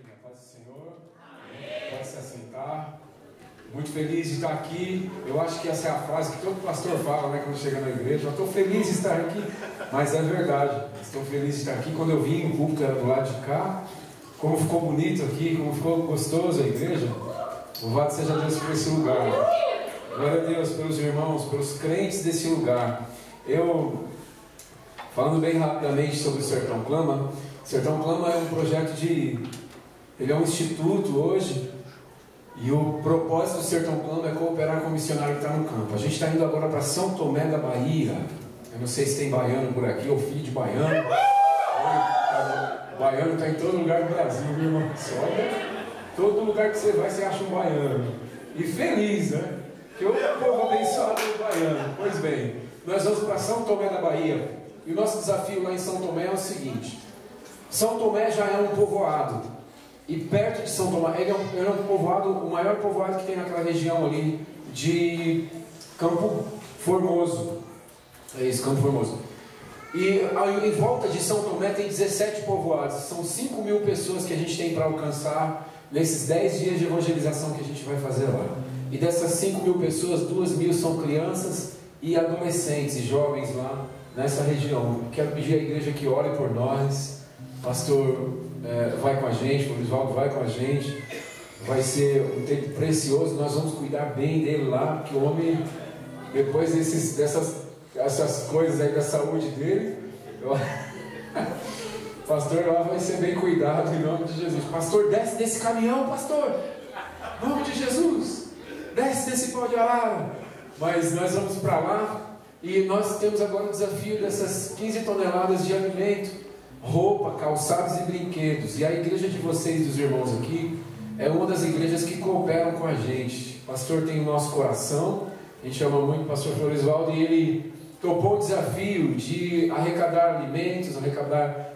A paz do Senhor. Amém. Pode se assentar. Muito feliz de estar aqui. Eu acho que essa é a frase que todo pastor fala, né, quando chega na igreja. Eu estou feliz de estar aqui, mas é verdade. Estou feliz de estar aqui. Quando eu vim, o púlpito era do lado de cá. Como ficou bonito aqui, como ficou gostoso a igreja. Louvado seja Deus por esse lugar. Glória a Deus pelos irmãos, pelos crentes desse lugar. Falando bem rapidamente sobre o Sertão Clama. Sertão Clama é um projeto ele é um instituto hoje, e o propósito do Sertão Clama é cooperar com o missionário que está no campo. A gente está indo agora para São Tomé da Bahia. Eu não sei se tem baiano por aqui, ou filho de baiano. Baiano está em todo lugar do Brasil, meu irmão. Todo lugar que você vai, você acha um baiano. E feliz, né? Que o povo abençoado do baiano. Pois bem, nós vamos para São Tomé da Bahia. E o nosso desafio lá em São Tomé é o seguinte: São Tomé já é um povoado. E perto de São Tomé, ele é um povoado, o maior povoado que tem naquela região ali de Campo Formoso. É isso, Campo Formoso. E em volta de São Tomé tem 17 povoados. São 5.000 pessoas que a gente tem para alcançar nesses 10 dias de evangelização que a gente vai fazer lá. E dessas 5.000 pessoas, 2.000 são crianças e adolescentes e jovens lá nessa região. Quero pedir à igreja que ore por nós. Pastor vai com a gente, o Luizvaldo vai com a gente. Vai ser um tempo precioso. Nós vamos cuidar bem dele lá, porque o homem, depois dessas coisas aí da saúde dele, pastor lá vai ser bem cuidado em nome de Jesus. Pastor, desce desse caminhão, pastor, em nome de Jesus, desce desse pau de arara. Mas nós vamos para lá, e nós temos agora o desafio dessas 15 toneladas de alimento, roupa, calçados e brinquedos. E a igreja de vocês, dos irmãos aqui, é uma das igrejas que cooperam com a gente. O pastor tem o nosso coração, a gente ama muito o pastor Florisvaldo, e ele topou o desafio de arrecadar alimentos, arrecadar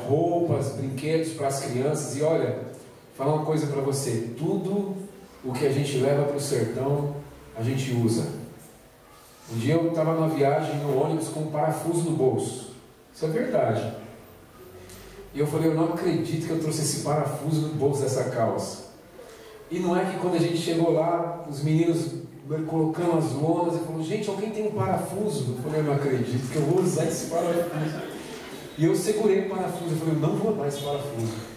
roupas, brinquedos para as crianças. E olha, falar uma coisa para você: tudo o que a gente leva para o sertão, a gente usa. Um dia eu estava numa viagem no ônibus com um parafuso no bolso. Isso é verdade. E eu falei: eu não acredito que eu trouxe esse parafuso no bolso dessa calça. E não é que quando a gente chegou lá, os meninos colocando as lonas e falou: gente, alguém tem um parafuso? Eu falei: eu não acredito que eu vou usar esse parafuso. E eu segurei o parafuso, eu falei: eu não vou dar esse parafuso.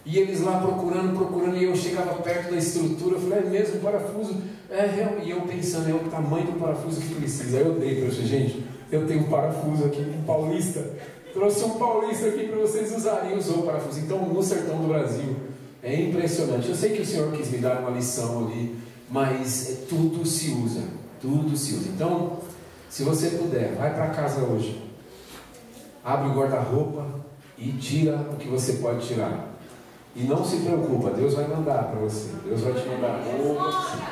E eles lá procurando, e eu chegava perto da estrutura, eu falei: é mesmo o parafuso? É real. E eu pensando, é o tamanho do parafuso que precisa. Aí eu dei para você: gente, eu tenho um parafuso aqui, um paulista. Trouxe um paulista aqui para vocês usarem. E usou o parafuso. Então, no sertão do Brasil, é impressionante. Eu sei que o Senhor quis me dar uma lição ali, mas tudo se usa. Tudo se usa. Então, se você puder, vai para casa hoje, abre o guarda-roupa e tira o que você pode tirar. E não se preocupa, Deus vai mandar para você. Deus vai te mandar roupa.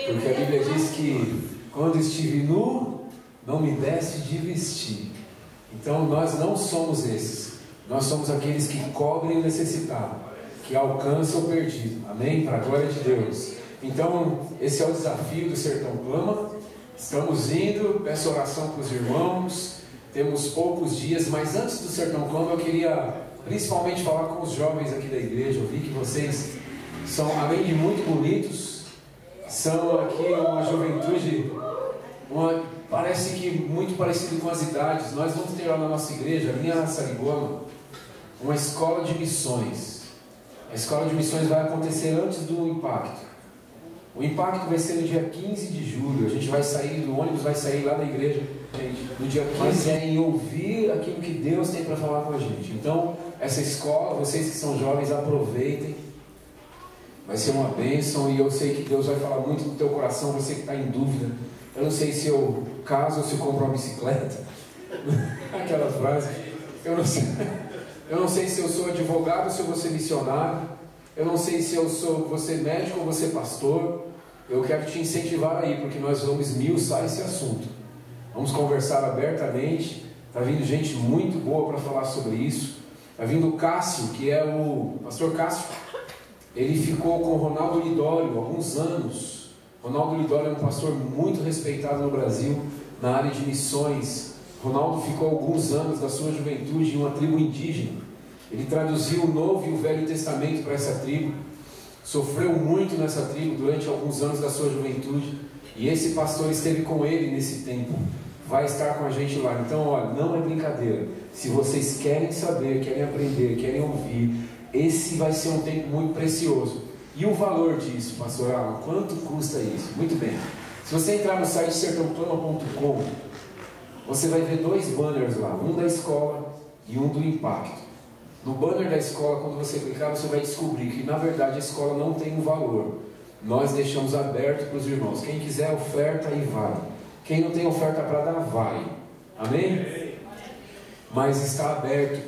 Porque a Bíblia diz que quando estive nu, não me deste de vestir. Então nós não somos esses. Nós somos aqueles que cobrem o necessitado, que alcançam o perdido. Amém? Para a glória de Deus. Então esse é o desafio do Sertão Clama. Estamos indo, peço oração para os irmãos. Temos poucos dias, mas antes do Sertão Clama eu queria principalmente falar com os jovens aqui da igreja. Eu vi que vocês são, além de muito bonitos, são aqui uma juventude, parece que muito parecido com as idades. Nós vamos ter lá na nossa igreja, ali em Araçariguama, uma escola de missões. A escola de missões vai acontecer antes do impacto. O impacto vai ser no dia 15 de julho. A gente vai sair do ônibus, vai sair lá da igreja, gente, no dia 15. Mas é em ouvir aquilo que Deus tem para falar com a gente. Então, essa escola, vocês que são jovens, aproveitem. Vai ser uma bênção, e eu sei que Deus vai falar muito no teu coração. Você que está em dúvida, eu não sei se eu caso ou se eu compro uma bicicleta. Aquela frase. Eu não sei se eu sou advogado ou se eu vou ser missionário. Eu não sei se vou ser médico ou vou ser pastor. Eu quero te incentivar aí, porque nós vamos esmiuçar esse assunto. Vamos conversar abertamente. Está vindo gente muito boa para falar sobre isso. Está vindo o Cássio, que é o pastor Cássio. Ele ficou com o Ronaldo Lidório há alguns anos. Ronaldo Lidório é um pastor muito respeitado no Brasil, na área de missões. Ronaldo ficou alguns anos da sua juventude em uma tribo indígena. Ele traduziu o Novo e o Velho Testamento para essa tribo. Sofreu muito nessa tribo durante alguns anos da sua juventude. E esse pastor esteve com ele nesse tempo. Vai estar com a gente lá. Então, olha, não é brincadeira. Se vocês querem saber, querem aprender, querem ouvir, esse vai ser um tempo muito precioso. E o valor disso, pastor Alan, quanto custa isso? Muito bem. Se você entrar no site sertãoclama.com, você vai ver 2 banners lá, um da escola e um do impacto. No banner da escola, quando você clicar, você vai descobrir que na verdade a escola não tem um valor. Nós deixamos aberto para os irmãos. Quem quiser oferta, aí vai. Quem não tem oferta para dar, vai. Amém? Mas está aberto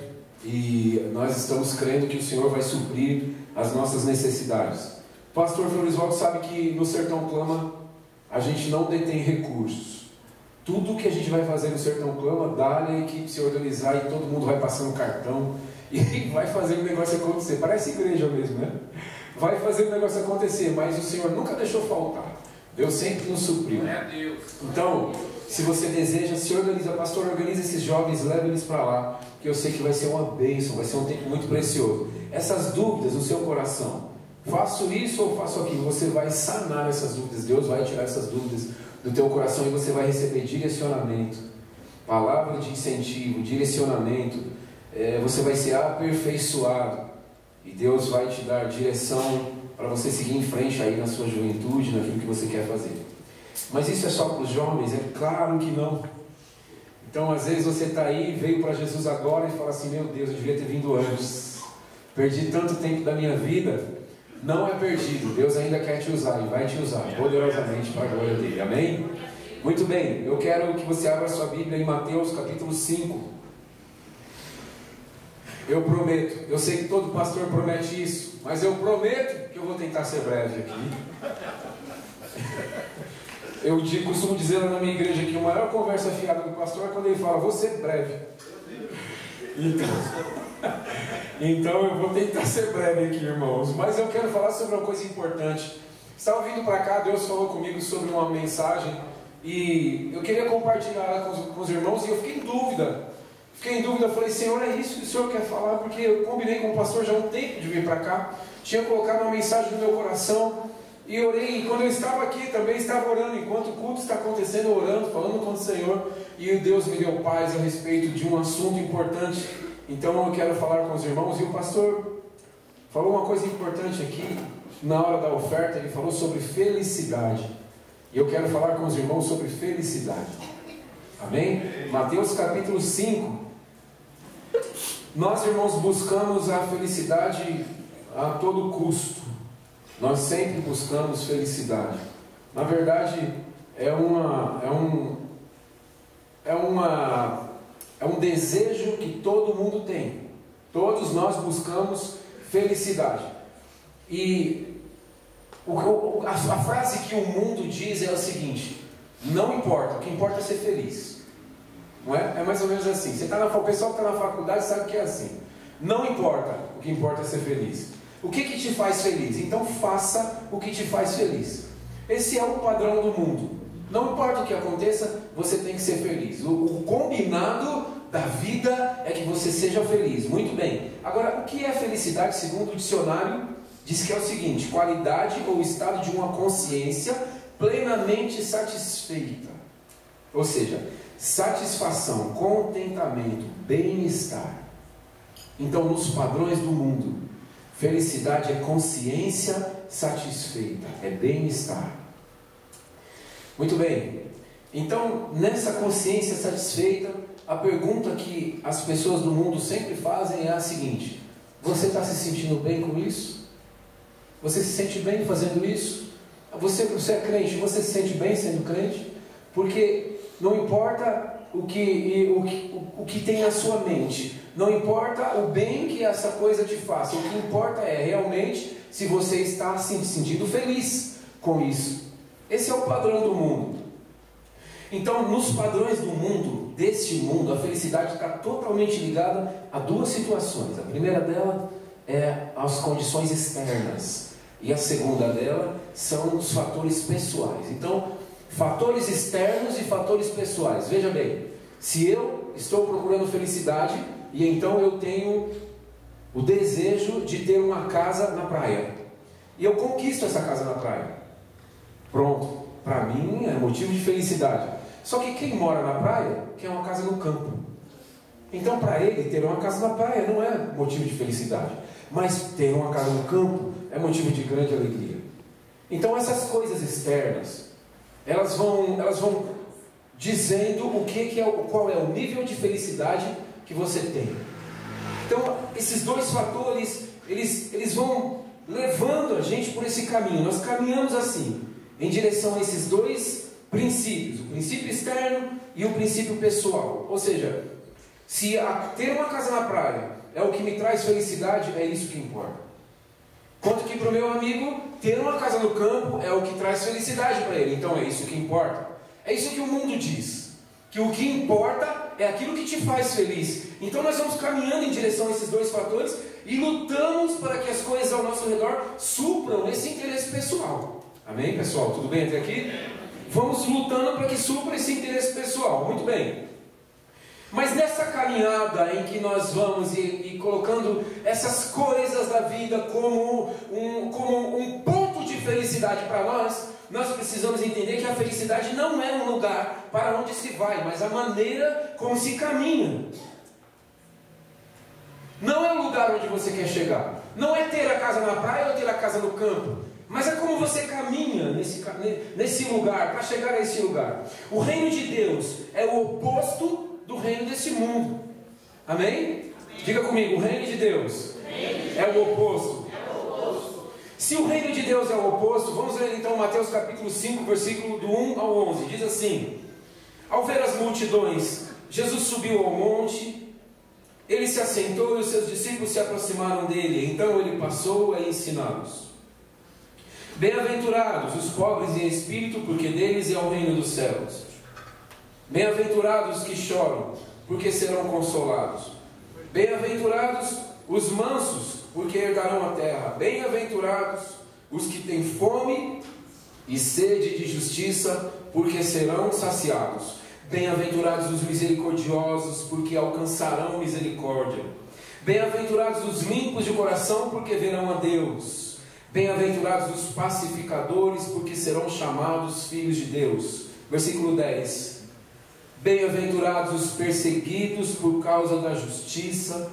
e nós estamos crendo que o Senhor vai suprir as nossas necessidades. O pastor Florisvaldo sabe que no Sertão Clama a gente não detém recursos. Tudo que a gente vai fazer no Sertão Clama, dá a equipe se organizar e todo mundo vai passando cartão e vai fazer o negócio acontecer. Parece igreja mesmo, né? Vai fazer o negócio acontecer, mas o Senhor nunca deixou faltar. Deus sempre nos supriu. Então, se você deseja, se organiza, pastor, organiza esses jovens, leve eles para lá, que eu sei que vai ser uma bênção, vai ser um tempo muito precioso. Essas dúvidas no seu coração, faço isso ou faço aquilo, você vai sanar essas dúvidas, Deus vai tirar essas dúvidas do teu coração e você vai receber direcionamento, palavra de incentivo, direcionamento, você vai ser aperfeiçoado e Deus vai te dar direção para você seguir em frente aí na sua juventude, naquilo que você quer fazer. Mas isso é só para os jovens? É claro que não. Então às vezes você está aí, veio para Jesus agora e fala assim, meu Deus, eu devia ter vindo antes, perdi tanto tempo da minha vida. Não é perdido, Deus ainda quer te usar e vai te usar poderosamente para a glória dele, amém? Muito bem, eu quero que você abra a sua Bíblia em Mateus capítulo 5. Eu prometo, eu sei que todo pastor promete isso, mas eu prometo que eu vou tentar ser breve aqui. Eu costumo dizer lá na minha igreja que a maior conversa fiada do pastor é quando ele fala, vou ser breve. Então eu vou tentar ser breve aqui, irmãos. Mas eu quero falar sobre uma coisa importante. Estava vindo para cá, Deus falou comigo sobre uma mensagem e eu queria compartilhar ela com os irmãos e eu fiquei em dúvida. Falei, Senhor, é isso que o Senhor quer falar? Porque eu combinei com o pastor já há um tempo de vir para cá. Tinha colocado uma mensagem no meu coração e orei. E quando eu estava aqui, também estava orando. Enquanto o culto está acontecendo, orando, falando com o Senhor. E Deus me deu paz a respeito de um assunto importante. Então eu quero falar com os irmãos. E o pastor falou uma coisa importante aqui. Na hora da oferta, ele falou sobre felicidade. E eu quero falar com os irmãos sobre felicidade. Amém? Mateus capítulo 5. Nós, irmãos, buscamos a felicidade a todo custo. Nós sempre buscamos felicidade. Na verdade, é um desejo que todo mundo tem. Todos nós buscamos felicidade. E a frase que o mundo diz é a seguinte: não importa, o que importa é ser feliz. Não é? É mais ou menos assim. O pessoal que está na faculdade sabe que é assim. Não importa, o que importa é ser feliz. O que te faz feliz? Então faça o que te faz feliz. Esse é o padrão do mundo. Não importa o que aconteça, você tem que ser feliz. O combinado da vida é que você seja feliz. Muito bem. Agora, o que é felicidade? Segundo o dicionário, diz que é o seguinte: qualidade ou estado de uma consciência plenamente satisfeita. Ou seja, satisfação, contentamento, bem-estar. Então, nos padrões do mundo, felicidade é consciência satisfeita, é bem-estar. Muito bem. Então, nessa consciência satisfeita, a pergunta que as pessoas do mundo sempre fazem é a seguinte: você está se sentindo bem com isso? Você se sente bem fazendo isso? Você é crente, você se sente bem sendo crente? Porque não importa o que tem na sua mente, não importa o bem que essa coisa te faça, o que importa é realmente se você está se sentindo feliz com isso. Esse é o padrão do mundo. Então, nos padrões do mundo, deste mundo, a felicidade está totalmente ligada a duas situações. A primeira dela é as condições externas, e a segunda dela são os fatores pessoais. Então, fatores externos e fatores pessoais. Veja bem, se eu estou procurando felicidade e então eu tenho o desejo de ter uma casa na praia. E eu conquisto essa casa na praia. Pronto, para mim é motivo de felicidade. Só que quem mora na praia quer uma casa no campo. Então para ele ter uma casa na praia não é motivo de felicidade. Mas ter uma casa no campo é motivo de grande alegria. Então essas coisas externas, elas vão dizendo qual é o nível de felicidade que você tem. Então esses dois fatores, eles vão levando a gente por esse caminho. Nós caminhamos assim, em direção a esses dois princípios, o princípio externo e o princípio pessoal. Ou seja, se ter uma casa na praia é o que me traz felicidade, é isso que importa. Quanto que para o meu amigo, ter uma casa no campo é o que traz felicidade para ele. Então é isso que importa. É isso que o mundo diz, que o que importa é aquilo que te faz feliz. Então nós vamos caminhando em direção a esses dois fatores e lutamos para que as coisas ao nosso redor supram esse interesse pessoal. Amém, pessoal? Tudo bem até aqui? Vamos lutando para que supra esse interesse pessoal. Muito bem. Mas nessa caminhada em que nós vamos e colocando essas coisas da vida como um ponto de felicidade para nós precisamos entender que a felicidade não é um lugar para onde se vai, mas a maneira como se caminha. Não é o lugar onde você quer chegar. Não é ter a casa na praia ou ter a casa no campo. Mas é como você caminha nesse lugar, para chegar a esse lugar. O reino de Deus é o oposto do reino desse mundo. Amém? Amém. Diga comigo, o reino de Deus é o oposto. Se o reino de Deus é o oposto, vamos ler então Mateus capítulo 5, versículo do 1 ao 11. Diz assim: ao ver as multidões, Jesus subiu ao monte, ele se assentou e os seus discípulos se aproximaram dele. Então ele passou a ensiná-los. Bem-aventurados os pobres em espírito, porque deles é o reino dos céus. Bem-aventurados os que choram, porque serão consolados. Bem-aventurados os mansos, porque herdarão a terra. Bem-aventurados os que têm fome e sede de justiça, porque serão saciados. Bem-aventurados os misericordiosos, porque alcançarão misericórdia. Bem-aventurados os limpos de coração, porque verão a Deus. Bem-aventurados os pacificadores, porque serão chamados filhos de Deus. Versículo 10. Bem-aventurados os perseguidos por causa da justiça,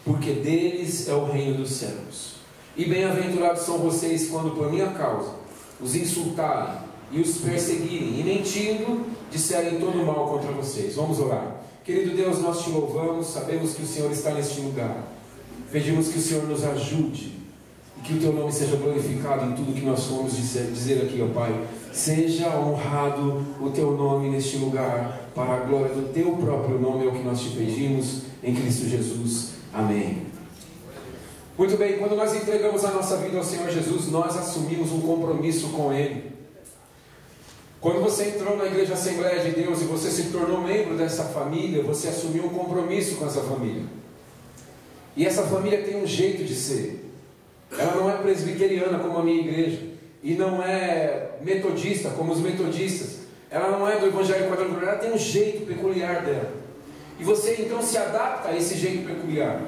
porque deles é o reino dos céus. E bem-aventurados são vocês quando por minha causa os insultarem e os perseguirem, e mentindo disserem todo mal contra vocês. Vamos orar. Querido Deus, nós te louvamos, sabemos que o Senhor está neste lugar. Pedimos que o Senhor nos ajude e que o teu nome seja glorificado em tudo que nós formos dizer aqui, ó Pai. Seja honrado o teu nome neste lugar, para a glória do teu próprio nome, é o que nós te pedimos, em Cristo Jesus. Amém. Muito bem, quando nós entregamos a nossa vida ao Senhor Jesus, nós assumimos um compromisso com Ele. Quando você entrou na Igreja Assembleia de Deus e você se tornou membro dessa família, você assumiu um compromisso com essa família. E essa família tem um jeito de ser. Ela não é presbiteriana como a minha igreja, e não é metodista como os metodistas. Ela não é do Evangelho Quadrangular, ela tem um jeito peculiar dela. E você então se adapta a esse jeito peculiar.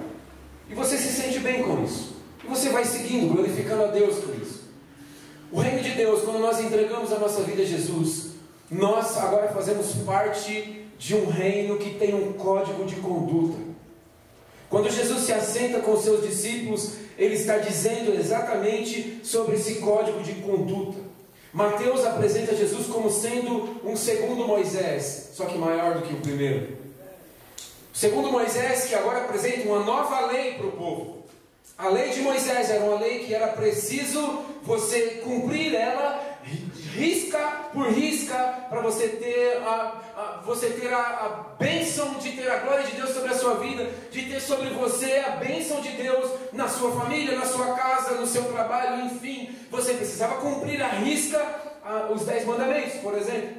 E você se sente bem com isso. E você vai seguindo, glorificando a Deus por isso. O reino de Deus, quando nós entregamos a nossa vida a Jesus, nós agora fazemos parte de um reino que tem um código de conduta. Quando Jesus se assenta com os seus discípulos, ele está dizendo exatamente sobre esse código de conduta. Mateus apresenta Jesus como sendo um segundo Moisés, só que maior do que o primeiro. O segundo Moisés, que agora apresenta uma nova lei para o povo. A lei de Moisés era uma lei que era preciso você cumprir ela, risca por risca, para você ter a bênção de ter a glória de Deus sobre a sua vida, de ter sobre você a bênção de Deus na sua família, na sua casa, no seu trabalho, enfim. Você precisava cumprir a risca os 10 mandamentos, por exemplo,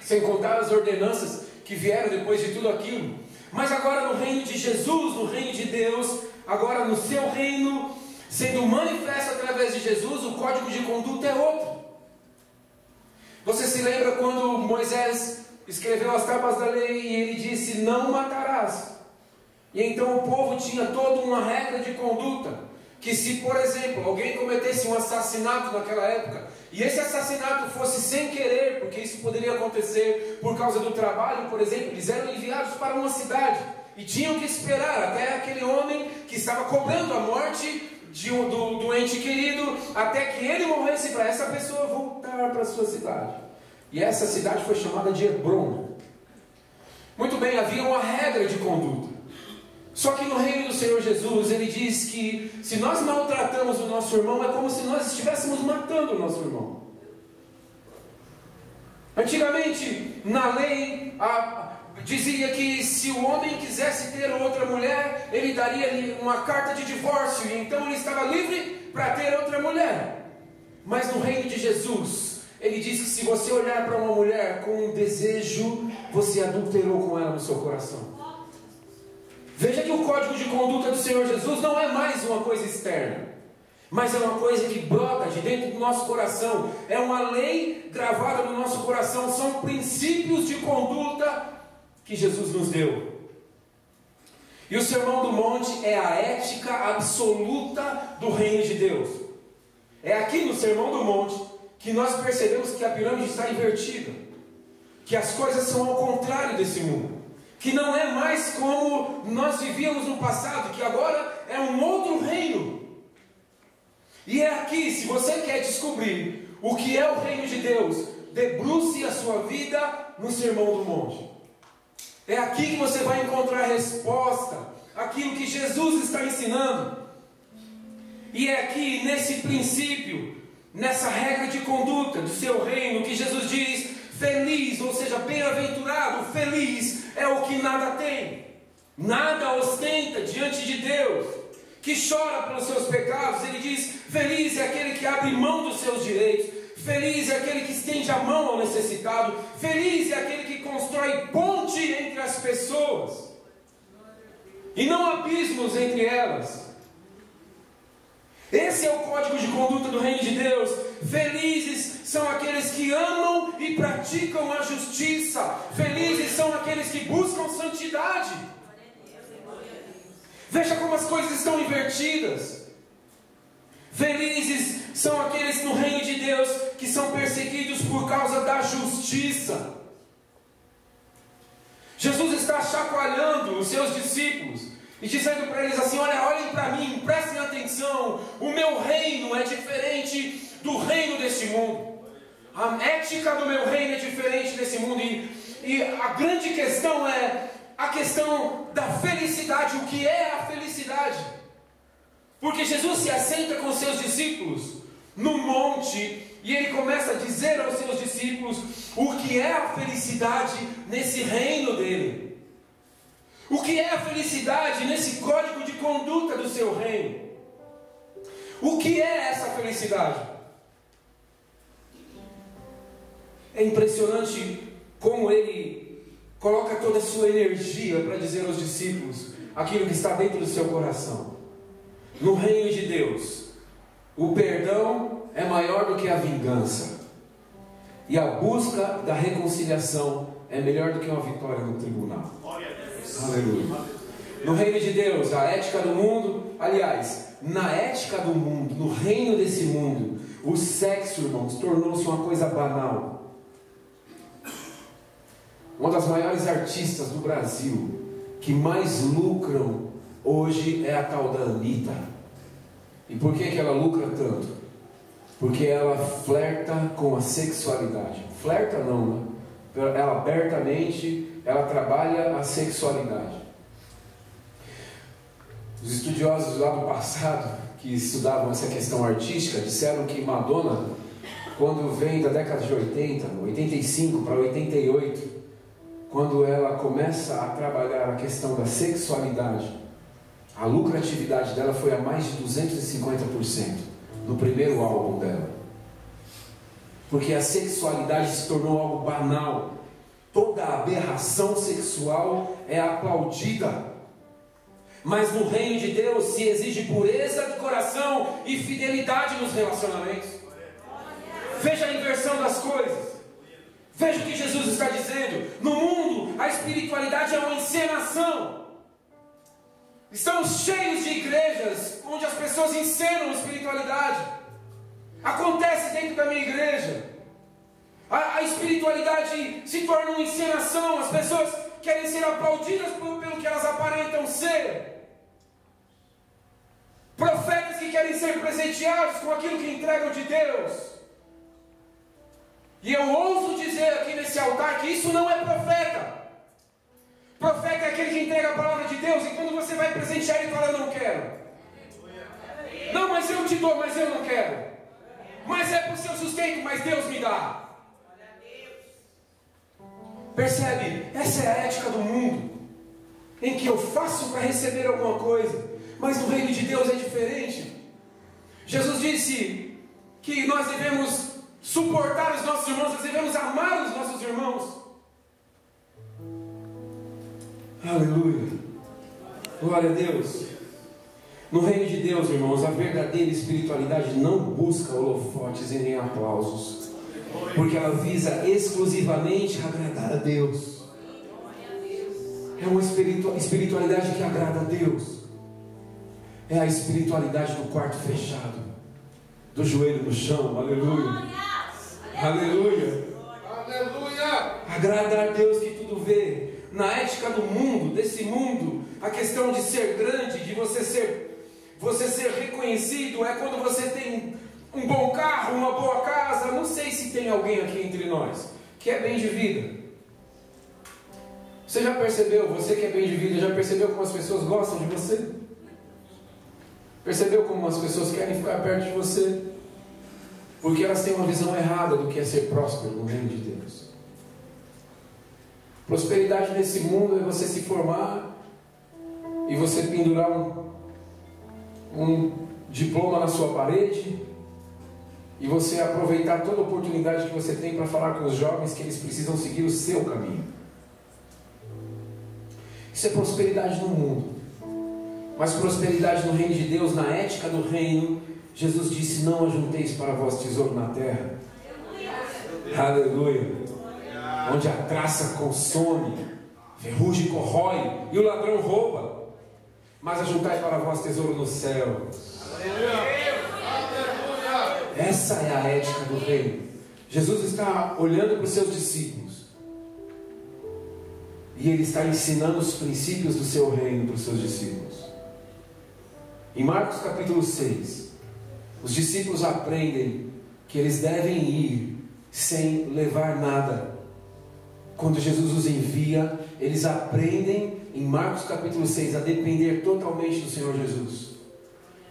sem contar as ordenanças que vieram depois de tudo aquilo. Mas agora no reino de Jesus, no reino de Deus, agora no seu reino, sendo manifesto através de Jesus, o código de conduta é outro. Você se lembra quando Moisés escreveu as tábuas da lei e ele disse: não matarás. E então o povo tinha toda uma regra de conduta. Que se, por exemplo, alguém cometesse um assassinato naquela época, e esse assassinato fosse sem querer, porque isso poderia acontecer por causa do trabalho, por exemplo, eles eram enviados para uma cidade, e tinham que esperar até aquele homem que estava cobrando a morte do ente querido, até que ele morresse, para essa pessoa voltar para a sua cidade. E essa cidade foi chamada de Hebron. Muito bem, havia uma regra de conduta. Só que no reino do Senhor Jesus, Ele diz que se nós maltratamos o nosso irmão, é como se nós estivéssemos matando o nosso irmão. Antigamente, na lei, dizia que se o homem quisesse ter outra mulher, ele daria-lhe uma carta de divórcio, e então ele estava livre para ter outra mulher. Mas no reino de Jesus, Ele diz que se você olhar para uma mulher com um desejo, você adulterou com ela no seu coração. Veja que o código de conduta do Senhor Jesus não é mais uma coisa externa, mas é uma coisa que brota de dentro do nosso coração. É uma lei gravada no nosso coração. São princípios de conduta que Jesus nos deu. E o Sermão do Monte é a ética absoluta do reino de Deus. É aqui no Sermão do Monte que nós percebemos que a pirâmide está invertida, que as coisas são ao contrário desse mundo, que não é mais como nós vivíamos no passado, que agora é um outro reino. E é aqui, se você quer descobrir o que é o reino de Deus, debruce a sua vida no Sermão do Monte. É aqui que você vai encontrar a resposta àquilo que Jesus está ensinando. E é aqui, nesse princípio, nessa regra de conduta do seu reino, que Jesus diz: feliz, ou seja, bem-aventurado, feliz é o que nada tem, nada ostenta diante de Deus, que chora pelos seus pecados. Ele diz: feliz é aquele que abre mão dos seus direitos, feliz é aquele que estende a mão ao necessitado, feliz é aquele que constrói ponte entre as pessoas, e não abismos entre elas. Esse é o código de conduta do reino de Deus. Felizes são aqueles que amam e praticam a justiça. Felizes são aqueles que buscam santidade. Veja como as coisas estão invertidas. Felizes são aqueles no reino de Deus que são perseguidos por causa da justiça. Jesus está chacoalhando os seus discípulos e dizendo para eles assim: olha, olhem para mim, prestem atenção, o meu reino é diferente do reino deste mundo. A ética do meu reino é diferente desse mundo. E a grande questão é a questão da felicidade. O que é a felicidade? Porque Jesus se assenta com seus discípulos no monte e ele começa a dizer aos seus discípulos o que é a felicidade nesse reino dele. O que é a felicidade nesse código de conduta do seu reino? O que é essa felicidade? É impressionante como ele coloca toda a sua energia para dizer aos discípulos aquilo que está dentro do seu coração. No reino de Deus, o perdão é maior do que a vingança, e a busca da reconciliação é melhor do que uma vitória no tribunal. Aleluia. No reino de Deus, a ética do mundo, aliás, na ética do mundo, no reino desse mundo, o sexo, irmãos, tornou-se uma coisa banal. Uma das maiores artistas do Brasil, que mais lucram hoje, é a tal da Anitta. E por que ela lucra tanto? Porque ela flerta com a sexualidade. Flerta não, né? Ela abertamente, ela trabalha a sexualidade. Os estudiosos lá do passado, que estudavam essa questão artística, disseram que Madonna, quando vem da década de 80, 85 para 88, quando ela começa a trabalhar a questão da sexualidade, a lucratividade dela foi a mais de 250% no primeiro álbum dela. Porque a sexualidade se tornou algo banal. Toda aberração sexual é aplaudida. Mas no reino de Deus se exige pureza de coração e fidelidade nos relacionamentos. Veja a inversão das coisas. Veja o que Jesus está dizendo. No mundo, a espiritualidade é uma encenação. Estamos cheios de igrejas onde as pessoas encenam espiritualidade. Acontece dentro da minha igreja. A espiritualidade se torna uma encenação. As pessoas querem ser aplaudidas pelo que elas aparentam ser. Profetas que querem ser presenteados com aquilo que entregam de Deus. E eu ouso dizer aqui nesse altar que isso não é profeta. Profeta é aquele que entrega a palavra de Deus, e quando você vai presentear, ele fala: eu não quero. Não, mas eu te dou, mas eu não quero. Mas é para o seu sustento, mas Deus me dá. Percebe? Essa é a ética do mundo, em que eu faço para receber alguma coisa, mas no reino de Deus é diferente. Jesus disse que nós devemos suportar os nossos irmãos, nós devemos amar os nossos irmãos. Aleluia, glória a Deus. No reino de Deus, irmãos, a verdadeira espiritualidade não busca holofotes e nem aplausos, porque ela visa exclusivamente agradar a Deus. É uma espiritualidade que agrada a Deus. É a espiritualidade do quarto fechado, do joelho no chão. Aleluia, aleluia, aleluia. Agradar a Deus que tudo vê. Na ética do mundo, desse mundo, a questão de ser grande, de você ser reconhecido, é quando você tem um bom carro, uma boa casa. Não sei se tem alguém aqui entre nós que é bem de vida. Você já percebeu, você que é bem de vida, já percebeu como as pessoas gostam de você? Percebeu como as pessoas querem ficar perto de você? Porque elas têm uma visão errada do que é ser próspero no reino de Deus. Prosperidade nesse mundo é você se formar e você pendurar um diploma na sua parede e você aproveitar toda a oportunidade que você tem para falar com os jovens que eles precisam seguir o seu caminho. Isso é prosperidade no mundo. Mas prosperidade no reino de Deus, na ética do reino, Jesus disse: não ajunteis para vós tesouro na terra. Aleluia. Onde a traça consome, ferrugem corrói e o ladrão rouba, mas ajuntai para vós tesouro no céu. Essa é a ética do reino. Jesus está olhando para os seus discípulos e Ele está ensinando os princípios do seu reino para os seus discípulos. Em Marcos capítulo 6, os discípulos aprendem que eles devem ir sem levar nada. Quando Jesus os envia, eles aprendem em Marcos capítulo 6 a depender totalmente do Senhor Jesus.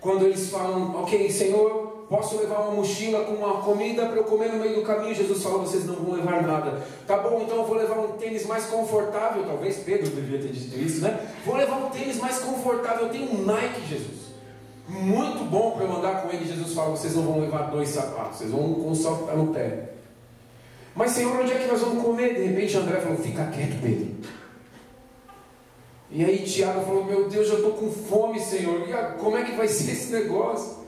Quando eles falam: ok, Senhor, posso levar uma mochila com uma comida para eu comer no meio do caminho? Jesus fala: vocês não vão levar nada. Tá bom, então eu vou levar um tênis mais confortável. Talvez Pedro devia ter dito isso, né? Vou levar um tênis mais confortável. Eu tenho um Nike, Jesus, muito bom para eu andar com ele. Jesus fala: vocês não vão levar 2 sapatos, vocês vão com só ficar no pé. Mas Senhor, onde é que nós vamos comer? De repente André falou: fica quieto, Pedro. E aí Tiago falou: meu Deus, eu estou com fome, Senhor. E como é que vai ser esse negócio?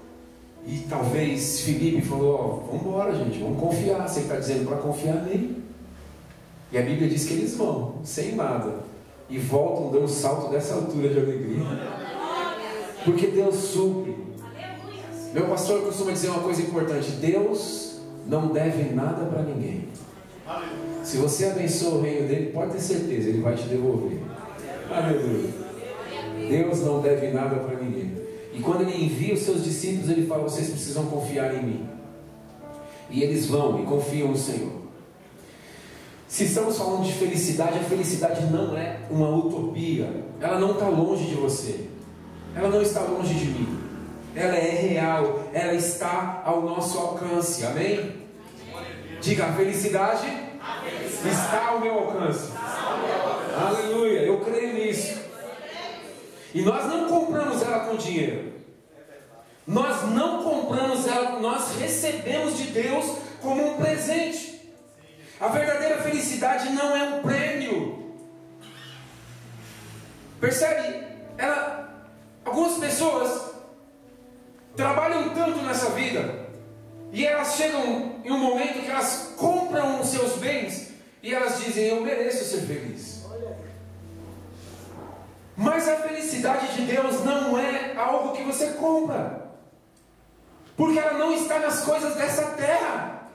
E talvez Felipe falou: vamos embora, gente, vamos confiar. Você está dizendo para confiar nele. E a Bíblia diz que eles vão, sem nada, e voltam dando um salto dessa altura de alegria. Porque Deus supre. Meu pastor costuma dizer uma coisa importante: Deus não deve nada para ninguém. Se você abençoa o reino dele, pode ter certeza, ele vai te devolver. Aleluia. Deus não deve nada para ninguém. E quando ele envia os seus discípulos, ele fala: vocês precisam confiar em mim. E eles vão e confiam no Senhor. Se estamos falando de felicidade, a felicidade não é uma utopia. Ela não está longe de você. Ela não está longe de mim. Ela é real. Ela está ao nosso alcance. Amém? Diga: a felicidade está ao meu alcance. Aleluia, eu creio nisso. E nós não compramos ela com dinheiro. Nós não compramos ela, nós recebemos de Deus como um presente. A verdadeira felicidade não é um prêmio. Percebe? Algumas pessoas trabalham tanto nessa vida e elas chegam em um momento que elas compram os seus bens e elas dizem: eu mereço ser feliz. Mas a felicidade de Deus não é algo que você compra, porque ela não está nas coisas dessa terra.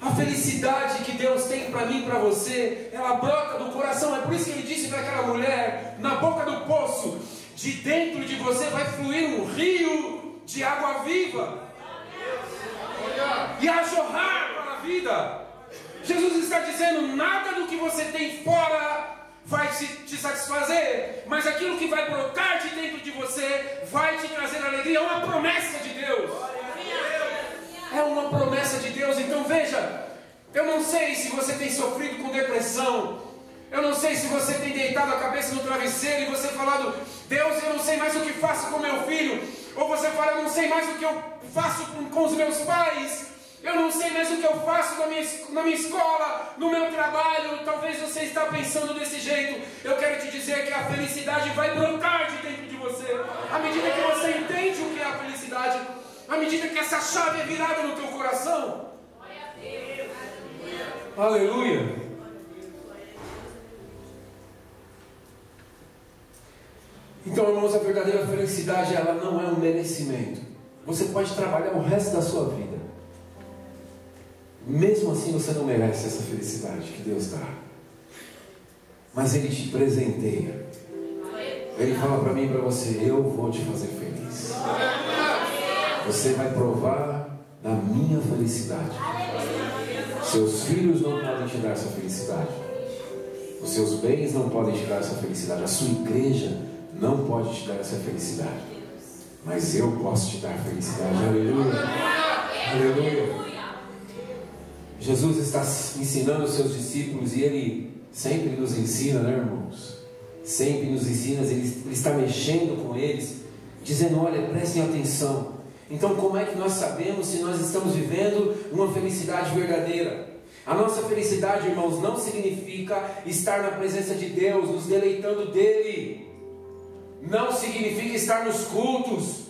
A felicidade que Deus tem para mim e para você, ela brota do coração. É por isso que Ele disse para aquela mulher: na boca do poço, de dentro de você vai fluir um rio de água viva, e a jorrar para a vida. Jesus está dizendo: nada do que você tem fora vai te satisfazer, mas aquilo que vai brotar de dentro de você vai te trazer alegria. É uma promessa de Deus. É uma promessa de Deus. Então veja, eu não sei se você tem sofrido com depressão, eu não sei se você tem deitado a cabeça no travesseiro e você falado: Deus, eu não sei mais o que faço com meu filho. Ou você fala: eu não sei mais o que eu faço com os meus pais, eu não sei mais o que eu faço na minha escola, no meu trabalho. Talvez você está pensando desse jeito. Eu quero te dizer que a felicidade vai brotar de dentro de você, à medida que você entende o que é a felicidade, à medida que essa chave é virada no teu coração. Aleluia. Então, irmãos, a verdadeira felicidade, ela não é um merecimento. Você pode trabalhar o resto da sua vida, mesmo assim você não merece essa felicidade que Deus dá, mas Ele te presenteia. Ele fala para mim e para você: eu vou te fazer feliz. Você vai provar da minha felicidade. Seus filhos não podem te dar essa felicidade, os seus bens não podem te dar essa felicidade, a sua igreja não pode te dar essa felicidade, mas eu posso te dar felicidade. Aleluia. Aleluia. Jesus está ensinando os seus discípulos, e Ele sempre nos ensina, né, irmãos? Sempre nos ensina. Ele está mexendo com eles, dizendo: olha, prestem atenção. Então, como é que nós sabemos se nós estamos vivendo uma felicidade verdadeira? A nossa felicidade, irmãos, não significa estar na presença de Deus, nos deleitando dEle. Não significa estar nos cultos.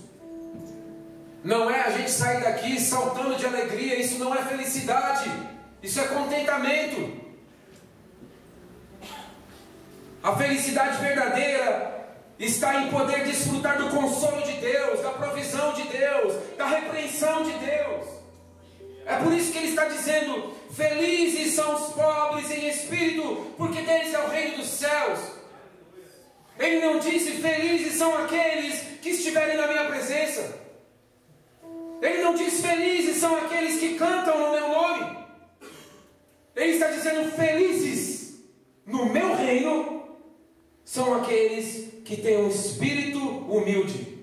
Não é a gente sair daqui saltando de alegria. Isso não é felicidade, isso é contentamento. A felicidade verdadeira está em poder desfrutar do consolo de Deus, da provisão de Deus, da repreensão de Deus. É por isso que Ele está dizendo: felizes são os pobres em espírito, porque deles é o reino dos céus. Ele não disse: felizes são aqueles que estiverem na minha presença. Ele não diz: felizes são aqueles que cantam no meu nome. Ele está dizendo: felizes no meu reino são aqueles que têm um espírito humilde.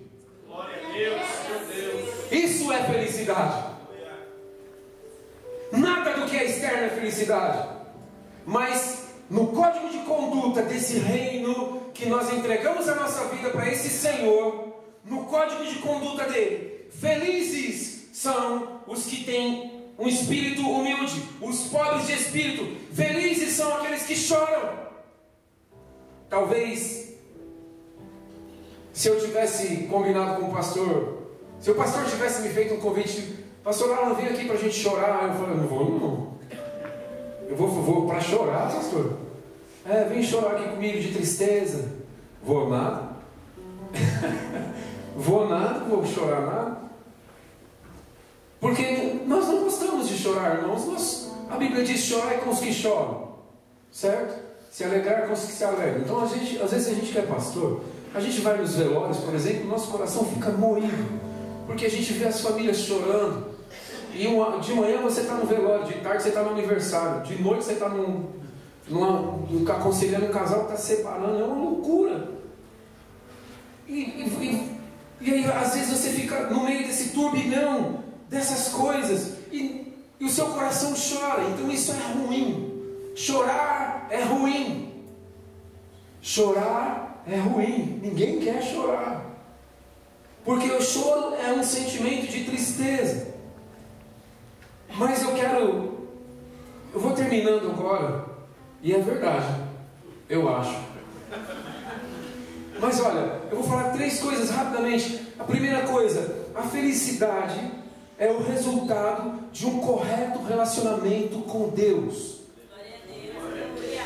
Glória a Deus, meu Deus. Isso é felicidade. Nada do que é externo é felicidade, mas no código de conduta desse reino que nós entregamos a nossa vida para esse Senhor, no código de conduta dele, felizes são os que têm um espírito humilde, os pobres de espírito. Felizes são aqueles que choram. Talvez, se eu tivesse combinado com o pastor, se o pastor tivesse me feito um convite: pastor, não vem aqui para a gente chorar. Eu falei: não vou não. Eu vou para chorar, pastor? Vem chorar aqui comigo de tristeza. Vou nada. Vou chorar nada. Porque nós não gostamos de chorar, irmãos. A Bíblia diz: chorar com os que choram, certo? Se alegrar com os que se alegram. Então, às vezes a gente que é pastor, a gente vai nos velórios, por exemplo, nosso coração fica moído, porque a gente vê as famílias chorando. E de manhã você está no velório, de tarde você está no aniversário, de noite você está aconselhando um casal que está separando. É uma loucura. E aí às vezes você fica no meio desse turbilhão dessas coisas, e o seu coração chora. Então isso é ruim. Chorar é ruim. Chorar é ruim. Ninguém quer chorar, porque o choro é um sentimento de tristeza. Mas eu vou terminando agora, e é verdade, eu acho. Mas olha, eu vou falar 3 coisas rapidamente. A primeira coisa: a felicidade é o resultado de um correto relacionamento com Deus.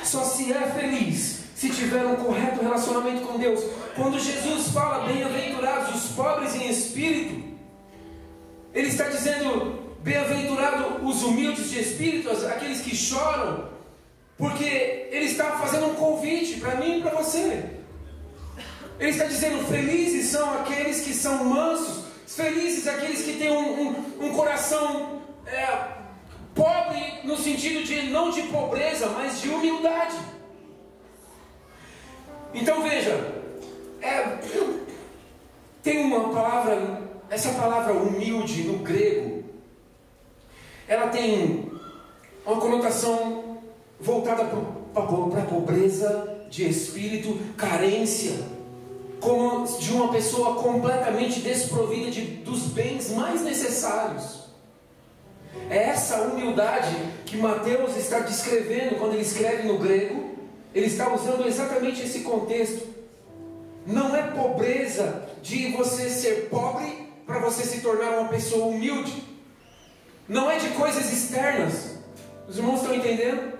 Só se é feliz se tiver um correto relacionamento com Deus. Quando Jesus fala bem-aventurados os pobres em espírito, Ele está dizendo bem-aventurados os humildes de espírito, aqueles que choram, porque Ele está fazendo um convite para mim e para você. Ele está dizendo: felizes são aqueles que são mansos, felizes aqueles que têm um coração pobre, no sentido de não de pobreza, mas de humildade. Então veja, tem uma palavra, essa palavra humilde no grego, ela tem uma conotação voltada para a pobreza de espírito, carência, como de uma pessoa completamente desprovida dos bens mais necessários. É essa humildade que Mateus está descrevendo quando ele escreve no grego. Ele está usando exatamente esse contexto. Não é pobreza de você ser pobre para você se tornar uma pessoa humilde. Não é de coisas externas. Os irmãos estão entendendo?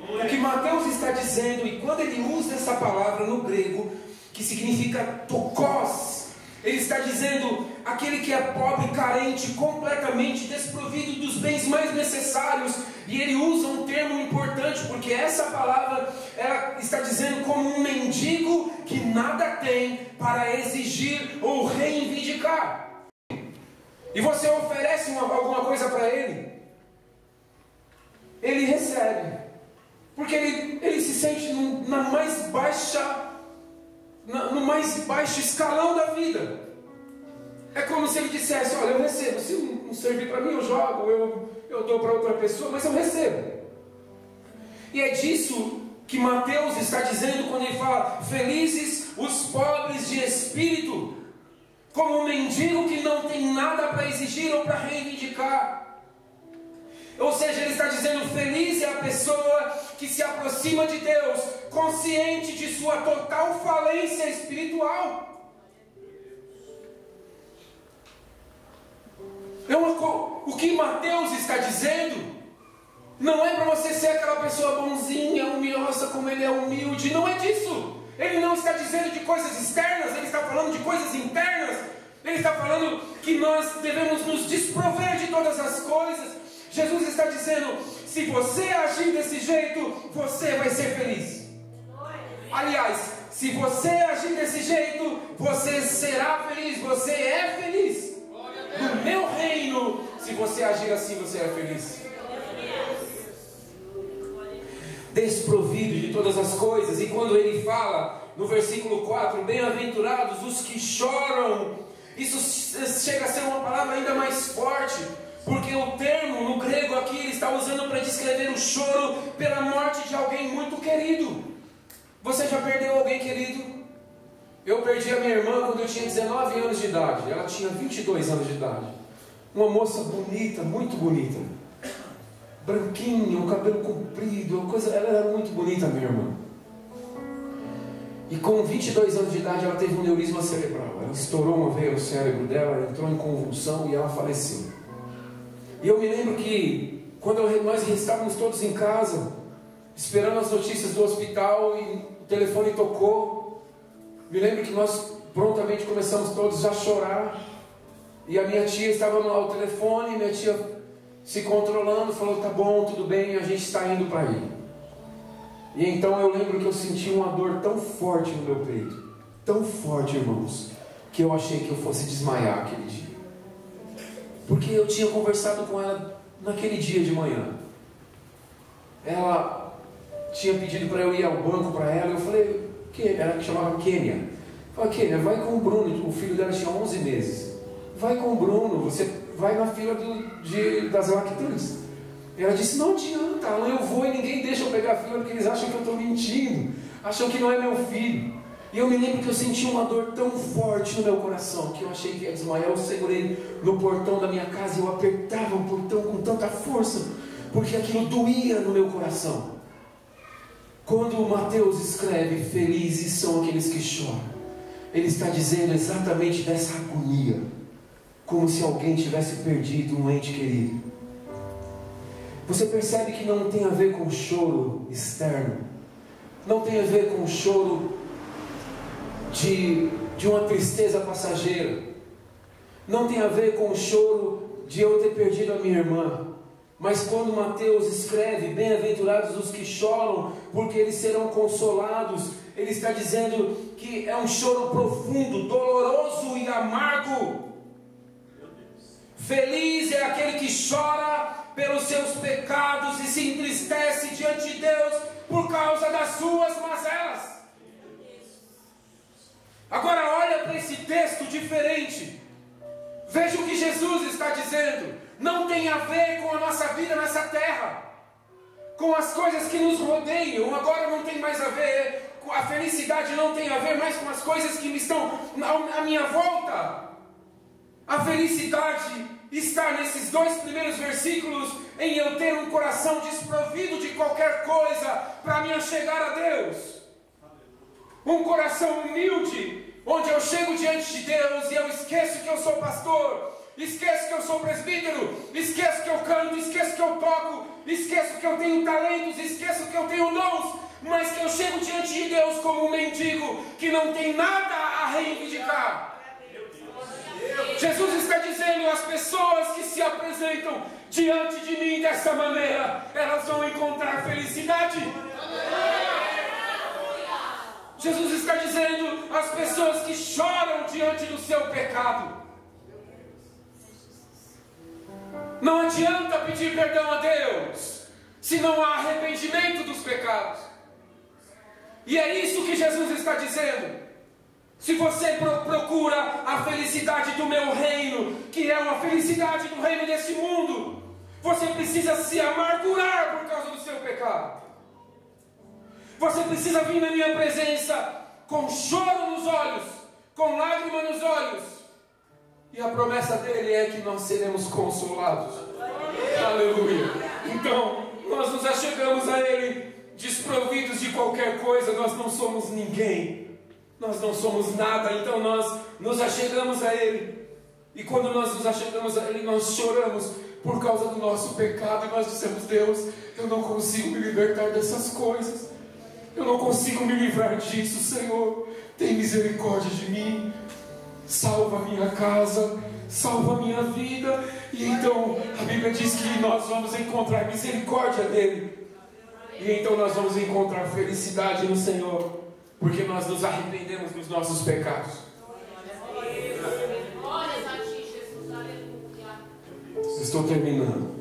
O que Mateus está dizendo, e quando ele usa essa palavra no grego, que significa tokos, ele está dizendo aquele que é pobre, carente, completamente desprovido dos bens mais necessários. E ele usa um termo importante, porque essa palavra ela está dizendo como um mendigo que nada tem para exigir ou reivindicar. E você oferece alguma coisa para ele, ele recebe, porque ele se sente no mais baixo escalão da vida. É como se ele dissesse: olha, eu recebo, se não servir para mim eu jogo, eu dou para outra pessoa, mas eu recebo. E é disso que Mateus está dizendo quando ele fala: felizes os pobres de espírito, como um mendigo que não tem nada para exigir ou para reivindicar. Ou seja, ele está dizendo: feliz é a pessoa que se aproxima de Deus, consciente de sua total falência espiritual. O que Mateus está dizendo não é para você ser aquela pessoa bonzinha, humilhosa, como ele é humilde. Não é disso. Ele não está dizendo de coisas externas, ele está falando de coisas internas. Ele está falando que nós devemos nos desprover de todas as coisas. Jesus está dizendo: se você agir desse jeito, você vai ser feliz. Aliás, se você agir desse jeito, você será feliz, você é feliz. No meu reino, se você agir assim, você é feliz. Desprovido de todas as coisas. E quando ele fala no versículo 4: bem-aventurados os que choram, isso chega a ser uma palavra ainda mais forte, porque o termo no grego aqui ele está usando para descrever o choro pela morte de alguém muito querido. Você já perdeu alguém querido? Eu perdi a minha irmã quando eu tinha 19 anos de idade. Ela tinha 22 anos de idade. Uma moça bonita, muito bonita, branquinha, o cabelo comprido, ela era muito bonita, minha irmã. E com 22 anos de idade ela teve um aneurisma cerebral. Ela estourou uma veia no cérebro dela, entrou em convulsão e ela faleceu. E eu me lembro que quando nós estávamos todos em casa, esperando as notícias do hospital, e o telefone tocou, me lembro que nós prontamente começamos todos a chorar. E a minha tia estava ao telefone, minha tia se controlando, falou: tá bom, tudo bem, a gente está indo para aí. E então eu lembro que eu senti uma dor tão forte no meu peito, tão forte, irmãos, que eu achei que eu fosse desmaiar aquele dia. Porque eu tinha conversado com ela naquele dia de manhã. Ela tinha pedido para eu ir ao banco para ela. Eu falei: ela que chamava Kênia. Eu falei: Kênia, vai com o Bruno. O filho dela tinha 11 meses. Vai com o Bruno, você vai na fila das lactantes. Ela disse: não adianta, Alan, eu vou e ninguém deixa eu pegar a fila porque eles acham que eu estou mentindo, acham que não é meu filho. E eu me lembro que eu senti uma dor tão forte no meu coração que eu achei que ia desmaiar. Eu segurei no portão da minha casa e eu apertava o portão com tanta força, porque aquilo doía no meu coração. Quando Mateus escreve: felizes são aqueles que choram, ele está dizendo exatamente dessa agonia, como se alguém tivesse perdido um ente querido. Você percebe que não tem a ver com choro externo, não tem a ver com o choro de uma tristeza passageira, não tem a ver com o choro de eu ter perdido a minha irmã. Mas quando Mateus escreve, bem-aventurados os que choram, porque eles serão consolados, ele está dizendo que é um choro profundo, doloroso e amargo. Feliz é aquele que chora pelos seus pecados e se entristece diante de Deus por causa das suas mazelas. Agora olha para esse texto diferente. Veja o que Jesus está dizendo. Não tem a ver com a nossa vida nessa terra, com as coisas que nos rodeiam. Agora não tem mais a ver, a felicidade não tem a ver mais com as coisas que estão à minha volta. A felicidade está nesses 2 primeiros versículos, em eu ter um coração desprovido de qualquer coisa para me achegar a Deus. Um coração humilde, onde eu chego diante de Deus e eu esqueço que eu sou pastor, esqueço que eu sou presbítero, esqueço que eu canto, esqueço que eu toco, esqueço que eu tenho talentos, esqueço que eu tenho dons, mas que eu chego diante de Deus como um mendigo que não tem nada a reivindicar. Jesus está dizendo: as pessoas que se apresentam diante de mim dessa maneira, elas vão encontrar felicidade. Jesus está dizendo: as pessoas que choram diante do seu pecado, não adianta pedir perdão a Deus se não há arrependimento dos pecados. E é isso que Jesus está dizendo. Se você procura a felicidade do meu reino, que é uma felicidade do reino desse mundo, você precisa se amargurar por causa do seu pecado. Você precisa vir na minha presença com choro nos olhos, com lágrima nos olhos. E a promessa dele é que nós seremos consolados. Aleluia. Então, nós nos achegamos a ele desprovidos de qualquer coisa. Nós não somos ninguém, nós não somos nada. Então nós nos achegamos a ele. E quando nós nos achegamos a ele, nós choramos por causa do nosso pecado. E nós dissemos: Deus, eu não consigo me libertar dessas coisas, eu não consigo me livrar disso. Senhor, tem misericórdia de mim, salva a minha casa, salva a minha vida. E então a Bíblia diz que nós vamos encontrar misericórdia dele. E então nós vamos encontrar felicidade no Senhor, porque nós nos arrependemos dos nossos pecados. Estou terminando.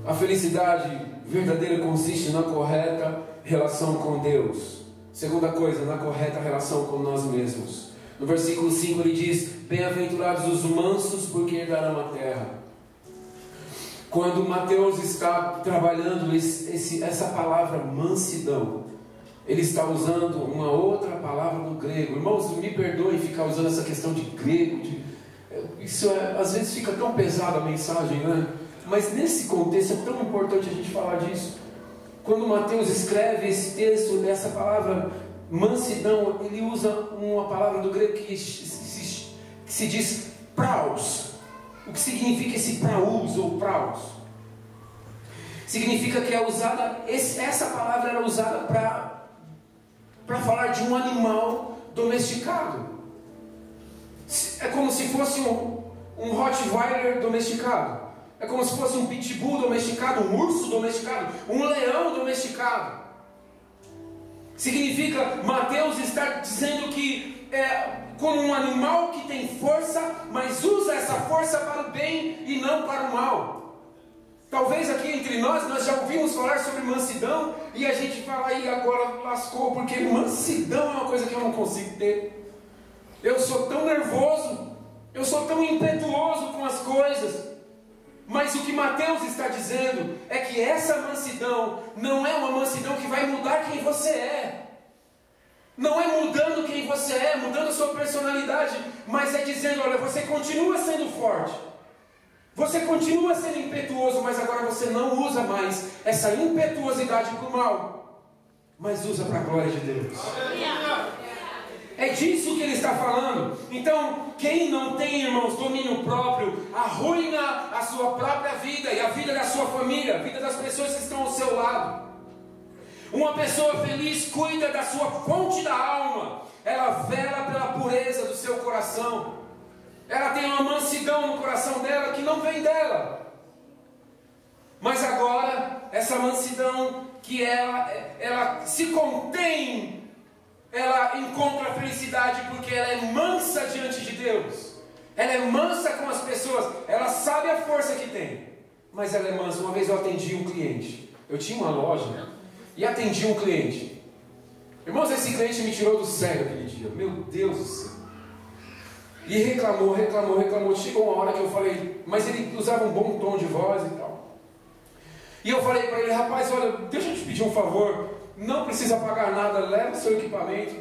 A felicidade verdadeira consiste na correta relação com Deus. Segunda coisa, na correta relação com nós mesmos. No versículo 5 ele diz: bem-aventurados os mansos, porque herdarão a terra. Quando Mateus está trabalhando essa palavra mansidão, ele está usando uma outra palavra do grego. Irmãos, me perdoem ficar usando essa questão de grego. Às vezes fica tão pesada a mensagem, né? Mas nesse contexto é tão importante a gente falar disso. Quando Mateus escreve esse texto, essa palavra mansidão, ele usa uma palavra do grego que se diz praus. O que significa esse praus ou praus? Significa que é usada, essa palavra era usada para falar de um animal domesticado. É como se fosse um Rottweiler domesticado. É como se fosse um pitbull domesticado, um urso domesticado, um leão domesticado. Significa, Mateus está dizendo que é como um animal que tem força, mas usa essa força para o bem e não para o mal. Talvez aqui entre nós já ouvimos falar sobre mansidão e a gente fala: aí agora lascou, porque mansidão é uma coisa que eu não consigo ter. Eu sou tão nervoso, eu sou tão impetuoso com as coisas. Mas o que Mateus está dizendo é que essa mansidão não é uma mansidão que vai mudar quem você é. Não é mudando quem você é, mudando a sua personalidade, mas é dizendo: olha, você continua sendo forte, você continua sendo impetuoso, mas agora você não usa mais essa impetuosidade para o mal, mas usa para a glória de Deus. É disso que ele está falando. Então, quem não tem, irmãos, domínio próprio, arruina a sua própria vida e a vida da sua família, a vida das pessoas que estão ao seu lado. Uma pessoa feliz cuida da sua fonte da alma. Ela vela pela pureza do seu coração. Ela tem uma mansidão no coração dela que não vem dela. Mas agora, essa mansidão que ela se contém, ela encontra a felicidade porque ela é mansa diante de Deus. Ela é mansa com as pessoas. Ela sabe a força que tem, mas ela é mansa. Uma vez eu atendi um cliente. Eu tinha uma loja e atendi um cliente. Irmãos, esse cliente me tirou do sério aquele dia. Meu Deus do céu. E reclamou. Chegou uma hora que eu falei, mas ele usava um bom tom de voz e tal. E eu falei para ele, rapaz, olha, deixa eu te pedir um favor. Não precisa pagar nada, leva o seu equipamento.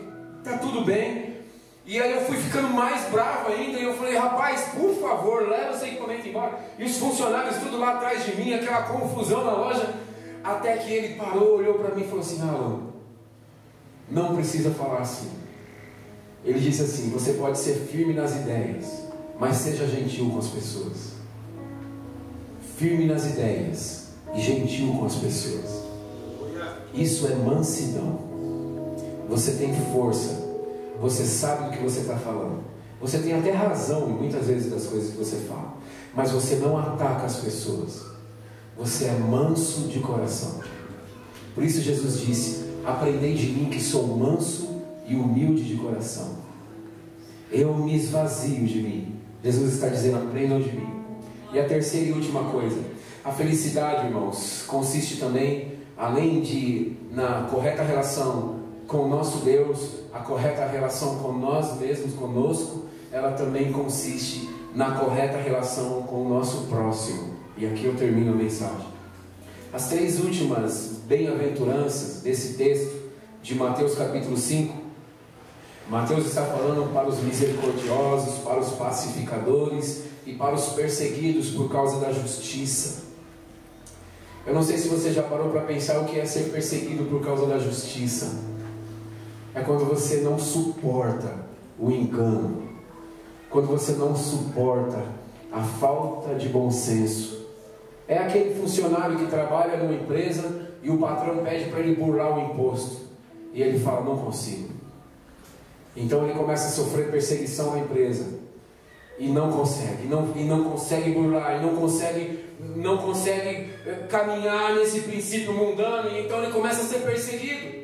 Tá tudo bem. E aí eu fui ficando mais bravo ainda. E eu falei, rapaz, por favor, leva o seu equipamento embora. E os funcionários tudo lá atrás de mim, aquela confusão na loja. Até que ele parou, olhou para mim e falou assim, Alan, não precisa falar assim. Ele disse assim, você pode ser firme nas ideias, mas seja gentil com as pessoas. Firme nas ideias e gentil com as pessoas. Isso é mansidão. Você tem força. Você sabe do que você está falando. Você tem até razão muitas vezes das coisas que você fala, mas você não ataca as pessoas. Você é manso de coração. Por isso Jesus disse, aprendei de mim que sou manso e humilde de coração. Eu me esvazio de mim. Jesus está dizendo, aprendam de mim. E a terceira e última coisa, a felicidade, irmãos, consiste também, além de na correta relação com o nosso Deus, a correta relação com nós mesmos, conosco, ela também consiste na correta relação com o nosso próximo. E aqui eu termino a mensagem. As três últimas bem-aventuranças desse texto de Mateus capítulo 5, Mateus está falando para os misericordiosos, para os pacificadores e para os perseguidos por causa da justiça. Eu não sei se você já parou para pensar o que é ser perseguido por causa da justiça. É quando você não suporta o engano, quando você não suporta a falta de bom senso. É aquele funcionário que trabalha numa empresa e o patrão pede para ele burlar o imposto e ele fala, não consigo. Então ele começa a sofrer perseguição na empresa e não consegue, não consegue burlar, e não consegue caminhar nesse princípio mundano, e então ele começa a ser perseguido.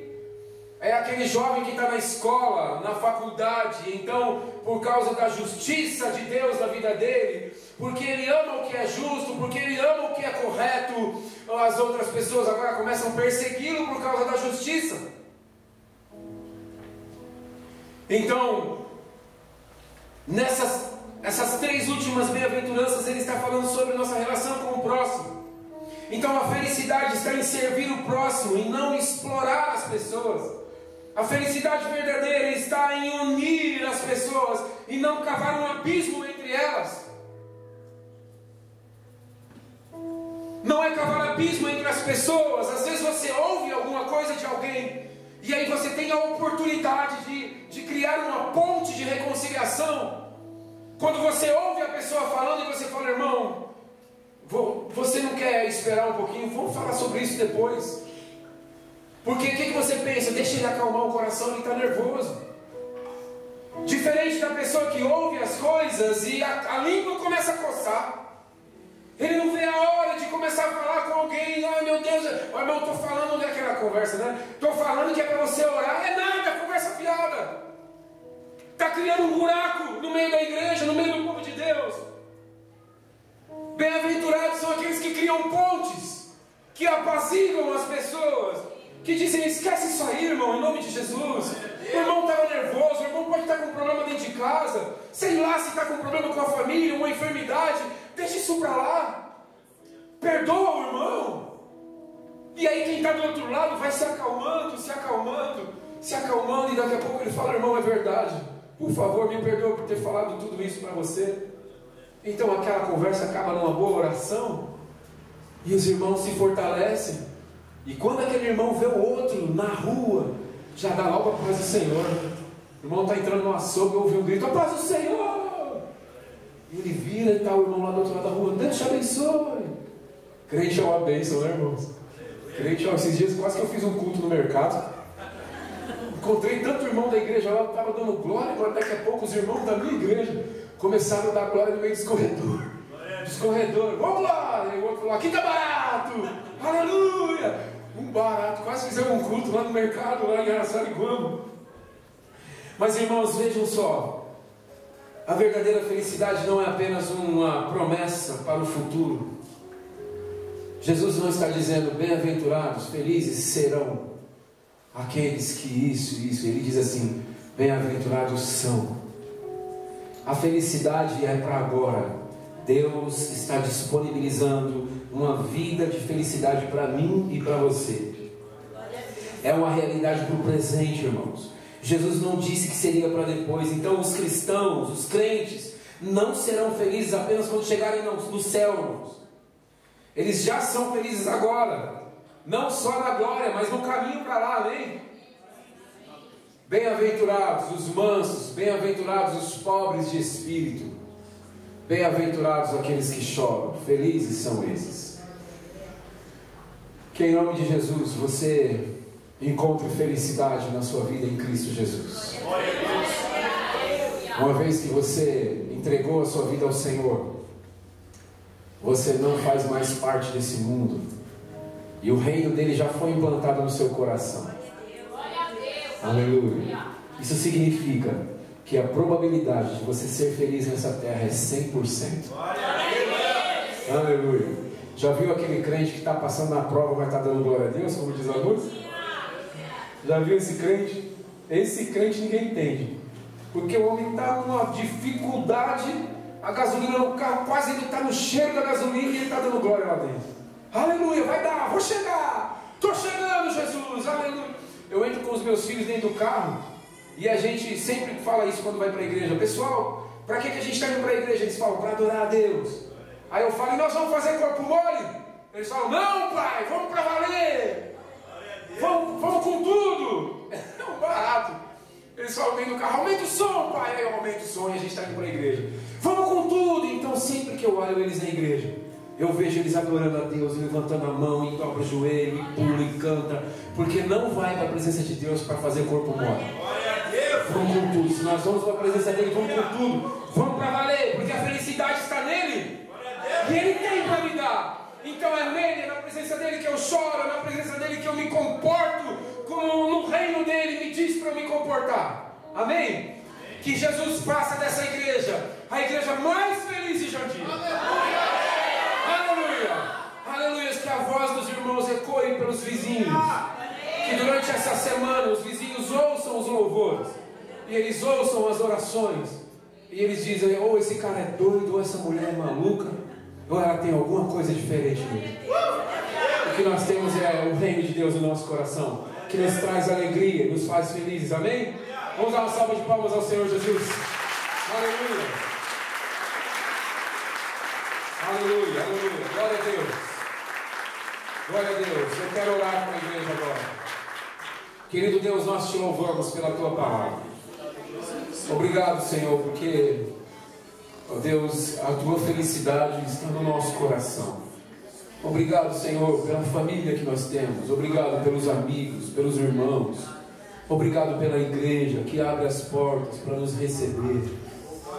É aquele jovem que está na escola, na faculdade, então por causa da justiça de Deus na vida dele, porque ele ama o que é justo, porque ele ama o que é correto, as outras pessoas agora começam a persegui-lo por causa da justiça. Então, essas três últimas bem-aventuranças, ele está falando sobre nossa relação com o próximo. Então a felicidade está em servir o próximo e não explorar as pessoas. A felicidade verdadeira está em unir as pessoas e não cavar um abismo entre elas. Não é cavar abismo entre as pessoas. Às vezes você ouve alguma coisa de alguém e aí você tem a oportunidade de criar uma ponte de reconciliação. Quando você ouve a pessoa falando e você fala, irmão, você não quer esperar um pouquinho? Vamos falar sobre isso depois. Porque o que você pensa? Deixa ele acalmar o coração, ele está nervoso. Diferente da pessoa que ouve as coisas e a língua começa a coçar. Ele não vê a hora de começar a falar com alguém. Ai meu Deus, irmão, estou falando daquela conversa, né? Estou falando que é para você orar. É nada, conversa fiada. Está criando um buraco no meio da igreja, no meio do povo de Deus. Bem-aventurados são aqueles que criam pontes, que apaziguam as pessoas, que dizem, esquece isso aí, irmão, em nome de Jesus. O irmão estava nervoso, o irmão pode estar com um problema dentro de casa, sei lá se está com um problema com a família, uma enfermidade, deixa isso para lá, perdoa o irmão. E aí quem está do outro lado vai se acalmando, e daqui a pouco ele fala, irmão, é verdade, por favor, me perdoa por ter falado tudo isso para você. Então aquela conversa acaba numa boa oração, e os irmãos se fortalecem. E quando aquele irmão vê o outro na rua, já dá logo a paz do Senhor. O irmão está entrando no açougue e ouve um grito, a paz do Senhor. E ele vira e está o irmão lá do outro lado da rua, Deus te abençoe. Crente é uma bênção, né, irmãos? Crente, ó, esses dias quase que eu fiz um culto no mercado. Encontrei tanto irmão da igreja lá, estava dando glória, agora daqui a pouco os irmãos da minha igreja começaram a dar glória no meio dos corredores. Dos corredores, vamos lá! E o outro falou, aqui tá barato! Aleluia! Um barato, quase fizemos um culto lá no mercado, lá em Araçariguama. Mas irmãos, vejam só, a verdadeira felicidade não é apenas uma promessa para o futuro. Jesus não está dizendo, bem-aventurados, felizes serão aqueles que isso. Ele diz assim, bem-aventurados são. A felicidade é para agora. Deus está disponibilizando uma vida de felicidade para mim e para você. É uma realidade para o presente, irmãos. Jesus não disse que seria para depois. Então os cristãos, os crentes, não serão felizes apenas quando chegarem no céu, irmãos. Eles já são felizes agora. Não só na glória, mas no caminho para lá, amém? Bem-aventurados os mansos, bem-aventurados os pobres de espírito, bem-aventurados aqueles que choram, felizes são esses. Que em nome de Jesus você encontre felicidade na sua vida em Cristo Jesus. Uma vez que você entregou a sua vida ao Senhor, você não faz mais parte desse mundo. E o reino dele já foi implantado no seu coração. Aleluia. Isso significa que a probabilidade de você ser feliz nessa terra é 100%. Aleluia. Já viu aquele crente que está passando na prova, mas está dando glória a Deus, como diz a música? Já viu esse crente? Esse crente ninguém entende. Porque o homem está numa dificuldade, a gasolina no carro quase ele está no cheiro da gasolina e ele está dando glória lá dentro. Aleluia, vai dar, vou chegar, estou chegando, Jesus, aleluia. Eu entro com os meus filhos dentro do carro e a gente sempre fala isso quando vai para a igreja. Pessoal, para que a gente está indo para a igreja? Eles falam, para adorar a Deus. Aí eu falo, e nós vamos fazer corpo mole? Eles falam, não pai, vamos para valer, vamos com tudo. É um barato. Eles falam dentro do carro, aumenta o som pai. Aí eu aumento o som e a gente está indo para a igreja. Vamos com tudo. Então sempre que eu olho eles na igreja, eu vejo eles adorando a Deus, levantando a mão, e dobra o joelho, e pula, e canta, porque não vai para a presença de Deus para fazer corpo mole. Vamos com tudo. Se nós vamos para a presença dele, vamos com tudo. Vamos para valer, porque a felicidade está nele. E ele tem para me dar. Então é nele, é na presença dele que eu choro, é na presença dele que eu me comporto, como no reino dele me diz para me comportar. Amém? Que Jesus faça dessa igreja a igreja mais feliz de Jardim. Aleluia, que a voz dos irmãos ecoe pelos vizinhos. Que durante essa semana os vizinhos ouçam os louvores. E eles ouçam as orações. E eles dizem, ou esse cara é doido, ou essa mulher é maluca, ou ela tem alguma coisa diferente nele. O que nós temos é o reino de Deus no nosso coração, que nos traz alegria, nos faz felizes, amém? Vamos dar uma salva de palmas ao Senhor Jesus. Aleluia. Aleluia, aleluia, glória a Deus. Glória a Deus. Eu quero orar com a igreja agora. Querido Deus, nós te louvamos pela tua palavra. Obrigado, Senhor, porque, ó Deus, a tua felicidade está no nosso coração. Obrigado, Senhor, pela família que nós temos. Obrigado pelos amigos, pelos irmãos. Obrigado pela igreja que abre as portas para nos receber.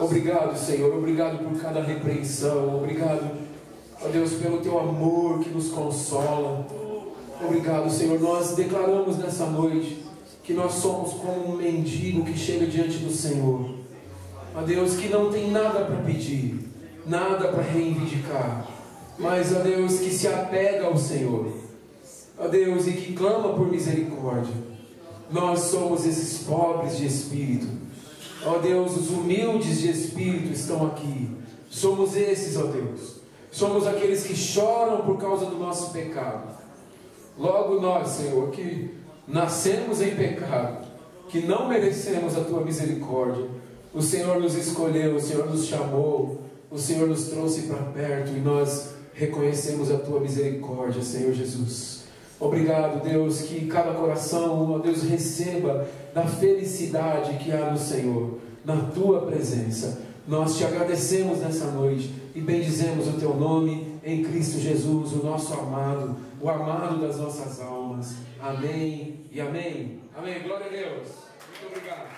Obrigado, Senhor, obrigado por cada repreensão. Obrigado, ó Deus, pelo teu amor que nos consola. Obrigado, Senhor. Nós declaramos nessa noite que nós somos como um mendigo que chega diante do Senhor. Ó Deus, que não tem nada para pedir, nada para reivindicar, mas, ó Deus, que se apega ao Senhor. Ó Deus, e que clama por misericórdia. Nós somos esses pobres de espírito. Ó Deus, os humildes de espírito estão aqui. Somos esses, ó Deus. Somos aqueles que choram por causa do nosso pecado. Logo nós, Senhor, que nascemos em pecado, que não merecemos a tua misericórdia. O Senhor nos escolheu, o Senhor nos chamou, o Senhor nos trouxe para perto e nós reconhecemos a tua misericórdia, Senhor Jesus. Obrigado, Deus, que cada coração, ó Deus, receba da felicidade que há no Senhor, na tua presença. Nós te agradecemos nessa noite e bendizemos o Teu nome em Cristo Jesus, o nosso amado, o amado das nossas almas. Amém e amém. Amém. Glória a Deus. Muito obrigado.